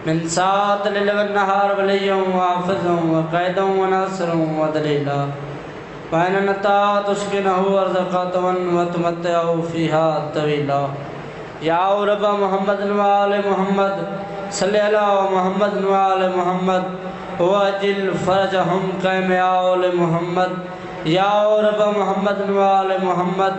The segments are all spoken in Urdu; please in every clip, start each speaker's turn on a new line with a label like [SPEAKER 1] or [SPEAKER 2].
[SPEAKER 1] من ساعة الليل والنهار وليا وحافظا وقائدا وناصرا ودليلا وإن نطاع تسكنه أرزقا وتمتعه فيها طويلا يا رب محمد وآل محمد صل على محمد وآل محمد واجل فرجهم كما آل محمد يا رب محمد وآل محمد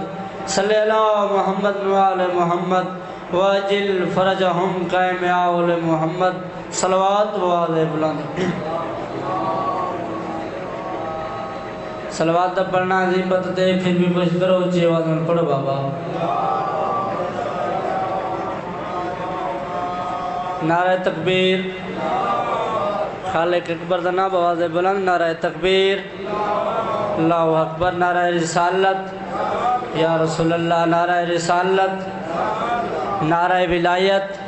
[SPEAKER 1] صل على محمد وآل محمد واجل فرجهم كما آل محمد صلوات والے بلند صلوات پڑھنا عظیمت دے پھر بھی کچھ کرو اچھی آواز میں پڑھو بابا نعرہ تکبیر خالق اکبر دنا بواز بلند نعرہ تکبیر اللہ اکبر نعرہ رسالت یا رسول اللہ نعرہ رسالت نعرہ ولایت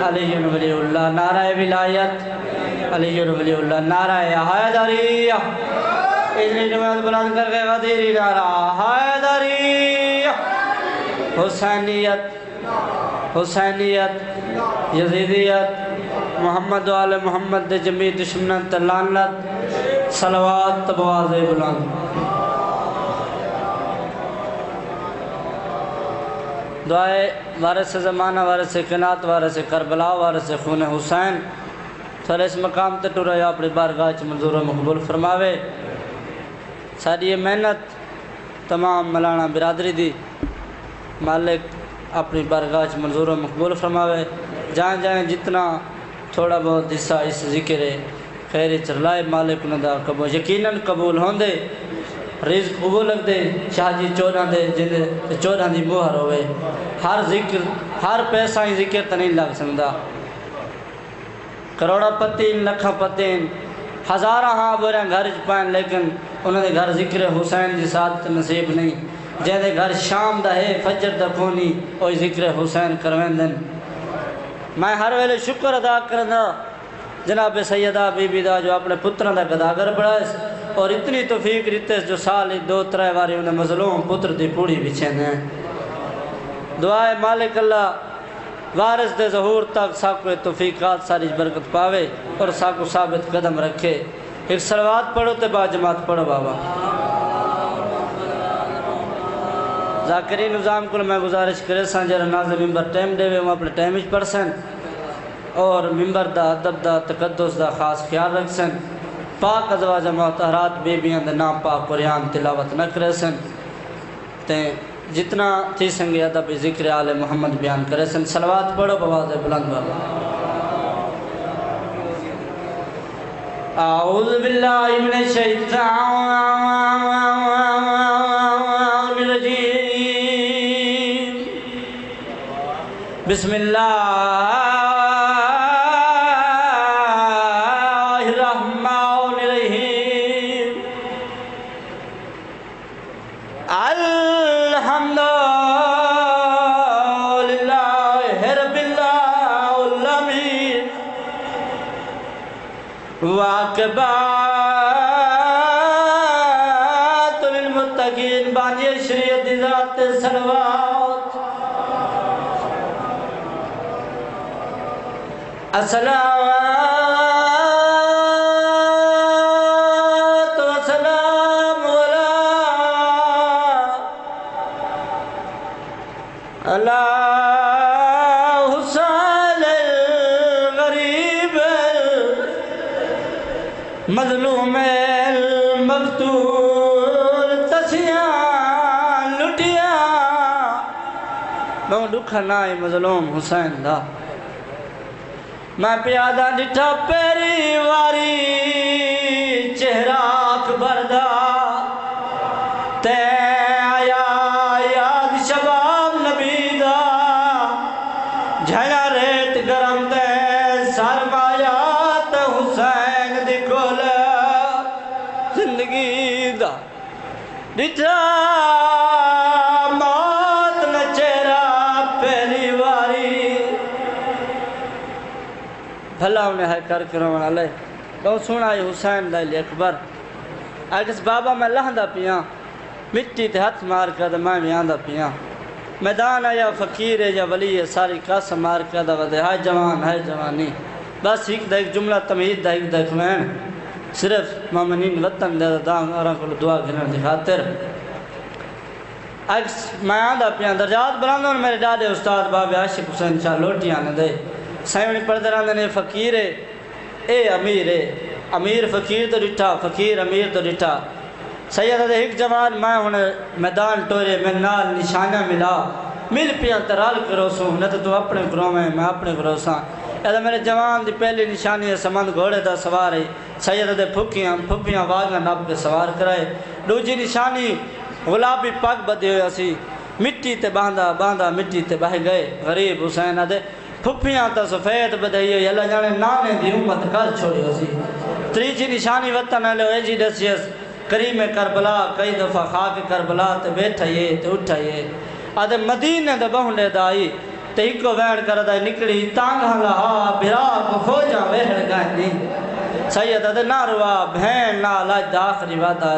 [SPEAKER 1] علی ولی اللہ نعرہ ولایت علی ولی اللہ نعرہ حیدریہ اتنی جمعیت بلند کر کے غدیری نعرہ حیدریہ حسینیت یزیدیت محمد و آل محمد دے جمعی دشمنان تلانت صلوات تبواز بلند دعائے وارث زمانہ وارث قنات وارث کربلا وارث خون حسین تھوڑے اس مقام تے ٹورا یا اپنی بارگاہ چ منظور و مقبول فرماوے ساری یہ محنت تمام ملانا برادری دی مالک اپنی بارگاہ چ منظور و مقبول فرماوے جہاں جہاں جتنا تھوڑا بہت حصہ اس ذکر خیر چرلائے مالک ندا قبول یقیناً قبول ہوں دے رزق قبول لگ دے شاہ جی چودھاں دے جن چودھاں دی مہر ہوئے ہر ذکر ہر پیسہ ہی ذکر تا نہیں لگ سکتا کروڑا پتین لکھا پتین ہزارہ ہاں بورے گھر پائیں لیکن انہوں نے گھر ذکر حسین جی ساتھ نصیب نہیں جہدے گھر شام دا ہے فجر دا کونی اوہ ذکر حسین کروین دن میں ہر ویلے شکر ادا کرنا جناب سیدہ بی بی دا جو اپنے پتروں دا گداگر بڑھا ہے اور اتنی توفیق دیتے جو سال 2-3 باری انہیں مظلوم پتر دی پوڑی بچھیں ہیں دعائے مالک اللہ وارث دے ظہور تک ساکو توفیقات ساری برکت پاوے اور ساکو ثابت قدم رکھے ایک صلوات پڑھو تے با جماعت پڑھو بابا ذاکری نظام کو میں گزارش کرے سان جرہ ناظر ممبر ٹائم دے وہ اپنے ٹائم اچ پڑھ سن اور ممبر دا ادب دا تقدس دا خاص خیال رکھ سن پاک ازواج مطہرات بیبیاں دے نام پاک قرآن تلاوت نہ کرے سن تے جتنا تھی سنگے ادب ذکر آل محمد بیان کرے سن صلوات پڑھو بواز بلند بابا اعوذ باللہ من الشیطان الرجیم بسم اللہ واقبات للمتقین بانی شریعت ذات صلوات السلام والسلام علی مظلوم المقتول تسیاں لٹیاں بہن دکھا نائی مظلوم حسین دا میں پیادہ ڈٹھا پیری واری چہرہ اکبر دا تے آیا یاد شباب نبی دا جھڑا ریت گرم دے سرمایات حسین دی کھولا زندگی دا ڈٹھا موت نہ چہرہ پہلی واری بھلا انہیں ہے کر کرون علیہ بہت سونا ہے حسین دائلی اکبر اگر اس بابا میں لہندہ پیاں مٹی تے ہاتھ مار کر میں بھی آندہ پیاں میدان ہے یا فقیر ہے یا ولی ہے ساری قسم مار کے ادا ودے ہے جوانی بس ایک دا ایک جملہ تمہید دا ایک دا ایک وین صرف مومنین وطن دے دان آران کو دعا گھنن دی خاطر اکس میں آدھا پیان درجات براندوں میرے ڈاڈے استاد باب عاشق حسین شاہ لوٹی آنے دے سائنی پڑھ دراندے نے فقیر ہے اے امیر ہے امیر فقیر تو ڈٹھا فقیر امیر تو ڈٹھا سید دے ایک جوان میں ہونے میدان ٹورے میں نال نشانہ ملا مل پیاں ترال کرو سوں نہ تو اپنے گروہ میں اپنے گروہ ساں یہ میرے جوان دی پہلی نشانی ہے سمند گھوڑے دا سوار ہے سید دے پھپیاں واگاں نب کے سوار کرائے دوجی نشانی غلابی پاک بدے ہوئے اسی مٹی تے باندھا مٹی تے بہ گئے غریب حسین دے پھپیاں تا سفید بدے ہوئے اللہ جانے نانے دی امت کر چھوڑی اسی تریجی نشانی وطن ہے لو ایجی ڈسیس کریم کربلا کئی دفعہ خاک کربلا تے بیٹھا یہ تے اٹھا یہ آدھے مدینہ دے بہنڈے دائی تے ایک کو ویڑ کر دائی نکڑی تانگا لہا برا کو فوجہ ویڑ گئے نہیں سید آدھے نہ روا بہن نہ لاج دا آخری وعدہ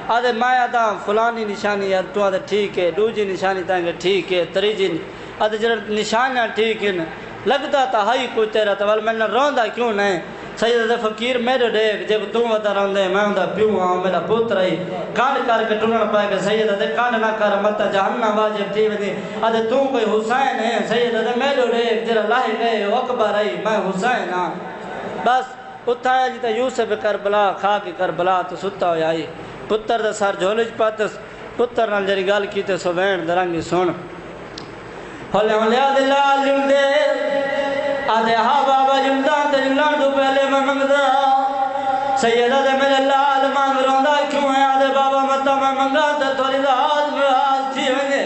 [SPEAKER 1] آدھے میں آدھا فلانی نشانی ہے تو آدھے ٹھیک ہے دوجی نشانی تانگے ٹھیک ہے تریجی آدھے جنہاں نشانیاں ٹھیک ہیں لگتا تا ہائی کوئی تیرا تا والا میں نے روندہ کیوں نہیں سید فقیر میرے دیکھ جب تم وطا روندے میں ہوندہ پیوں آؤں میرا پوتر آئی کانڈ کر کے ٹونڑ پائے گا سید دے کانڈ نہ کر مطا جہنم واجب تھی ودی آدھے تم کوئی حسین ہے سید دے میرے دیکھ جرہ لاہی گئے اکبر آئی میں حسین ہاں بس اتھایا جیتا یوسف کربلا خاک کربلا تو ستا ہوئی آئی پتر دا سار جھولج پاتس پتر نال جری گال کیتے سو وین درنگی سن ہولے ہولے آدھے لال جمدے آدھے ہاں بابا جمدان تے جمدان تو پہلے میں منگدا سیدہ دے میرے لال مانگ روندہ کیوں ہے آدھے بابا مطا میں منگا تے توری داد میں آج تھی ونگے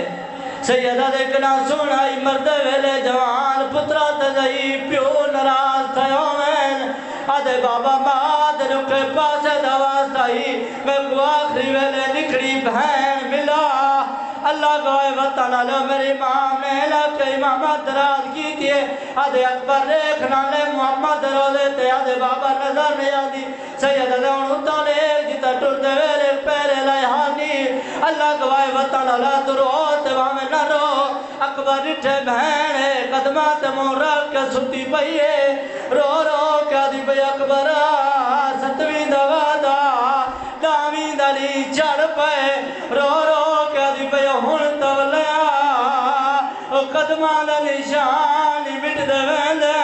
[SPEAKER 1] سیدہ دے کنا سن آئی مرد ویلے جوان پترہ تے جائی پیو نراز تھا یومین آدھے بابا ماد رکے پاسے دواز تائی میں کو آخری ویلے نکڑی بہن ملا اللہ گوئے وطن لو میری ماں میلا کئی محمد دراز کی تیے آدھے اکبر ریکھنا لے محمد روزے تے آدھے بابا نظر نہیں آدھی سید دے انہوں لے جیتا ٹر دے ویلے پیرے لائے ہانی اللہ گوئے وطن لو تو رو تے وہاں نہ رو اکبر رٹھے بہن ہے قدمات مورک کے ستی پئیے رو رو کیا دی بھئی اکبر ستویں دوادا داویں دلی چڑھ پئے رو رو ہن تولیا قدمان نشان مٹ دے ویندے